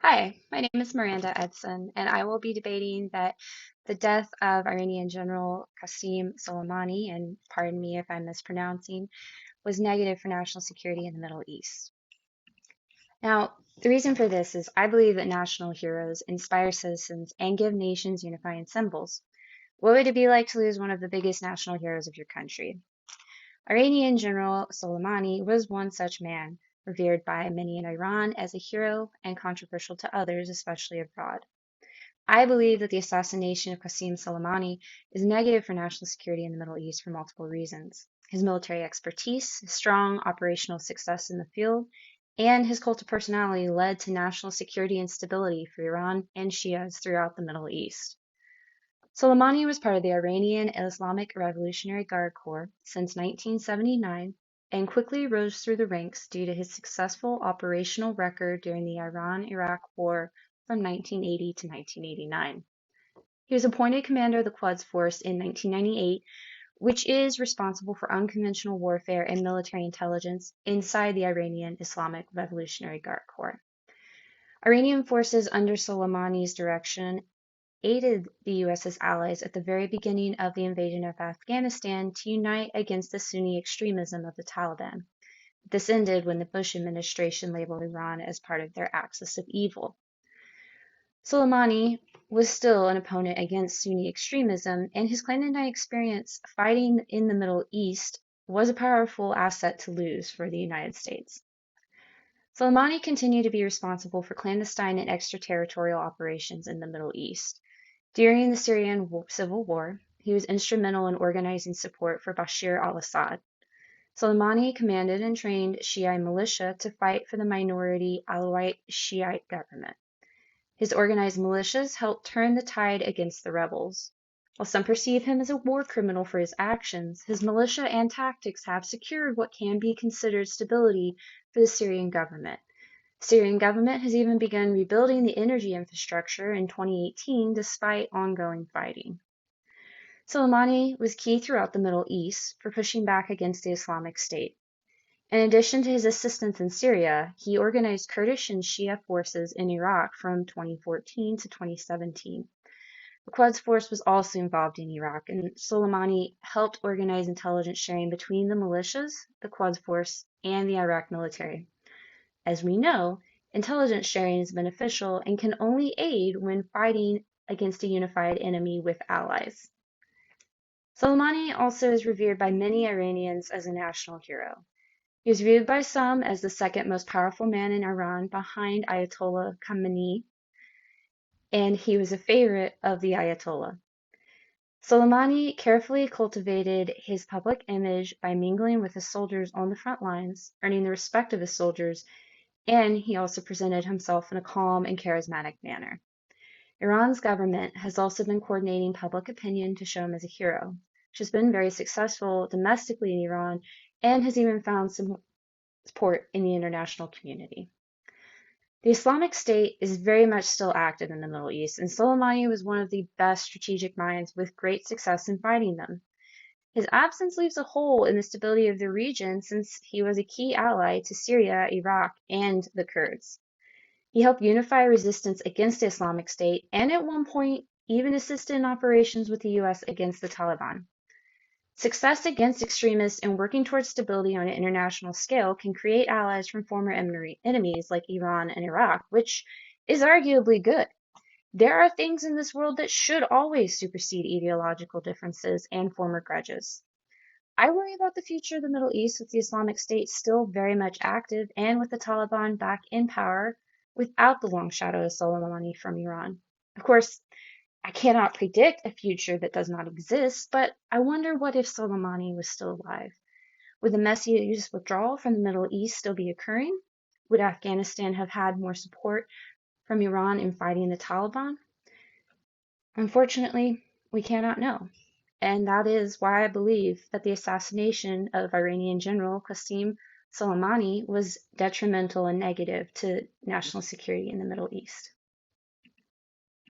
Hi, my name is Miranda Edson, and I will be debating that the death of Iranian General Qassem Soleimani, and pardon me if I'm mispronouncing, was negative for national security in the Middle East. Now, the reason for this is I believe that national heroes inspire citizens and give nations unifying symbols. What would it be like to lose one of the biggest national heroes of your country? Iranian General Soleimani was one such man, revered by many in Iran as a hero and controversial to others, especially abroad. I believe that the assassination of Qassem Soleimani is negative for national security in the Middle East for multiple reasons. His military expertise, his strong operational success in the field, and his cult of personality led to national security and stability for Iran and Shias throughout the Middle East. Soleimani was part of the Iranian Islamic Revolutionary Guard Corps since 1979 and quickly rose through the ranks due to his successful operational record during the Iran-Iraq War from 1980 to 1989. He was appointed commander of the Quds Force in 1998, which is responsible for unconventional warfare and military intelligence inside the Iranian Islamic Revolutionary Guard Corps. Iranian forces under Soleimani's direction aided the US's allies at the very beginning of the invasion of Afghanistan to unite against the Sunni extremism of the Taliban. This ended when the Bush administration labeled Iran as part of their axis of evil. Soleimani was still an opponent against Sunni extremism, and his clandestine experience fighting in the Middle East was a powerful asset to lose for the United States. Soleimani continued to be responsible for clandestine and extraterritorial operations in the Middle East. During the Syrian civil war, he was instrumental in organizing support for Bashar al-Assad. Soleimani commanded and trained Shiite militia to fight for the minority Alawite Shiite government. His organized militias helped turn the tide against the rebels. While some perceive him as a war criminal for his actions, his militia and tactics have secured what can be considered stability for the Syrian government. The Syrian government has even begun rebuilding the energy infrastructure in 2018 despite ongoing fighting. Soleimani was key throughout the Middle East for pushing back against the Islamic State. In addition to his assistance in Syria, he organized Kurdish and Shia forces in Iraq from 2014 to 2017. The Quds Force was also involved in Iraq, and Soleimani helped organize intelligence sharing between the militias, the Quds Force, and the Iraq military. As we know, intelligence sharing is beneficial and can only aid when fighting against a unified enemy with allies. Soleimani also is revered by many Iranians as a national hero. He is viewed by some as the second most powerful man in Iran behind Ayatollah Khamenei, and he was a favorite of the Ayatollah. Soleimani carefully cultivated his public image by mingling with his soldiers on the front lines, earning the respect of his soldiers, and he also presented himself in a calm and charismatic manner. Iran's government has also been coordinating public opinion to show him as a hero, which has been very successful domestically in Iran and has even found some support in the international community. The Islamic State is very much still active in the Middle East, and Soleimani was one of the best strategic minds with great success in fighting them. His absence leaves a hole in the stability of the region since he was a key ally to Syria, Iraq, and the Kurds. He helped unify resistance against the Islamic State and at one point even assisted in operations with the US against the Taliban. Success against extremists and working towards stability on an international scale can create allies from former enemies like Iran and Iraq, which is arguably good. There are things in this world that should always supersede ideological differences and former grudges. I worry about the future of the Middle East with the Islamic State still very much active and with the Taliban back in power without the long shadow of Soleimani from Iran. Of course, I cannot predict a future that does not exist, but I wonder what if Soleimani was still alive? Would the Messiah's withdrawal from the Middle East still be occurring? Would Afghanistan have had more support from Iran in fighting the Taliban? Unfortunately, we cannot know. And that is why I believe that the assassination of Iranian General Qassem Soleimani was detrimental and negative to national security in the Middle East.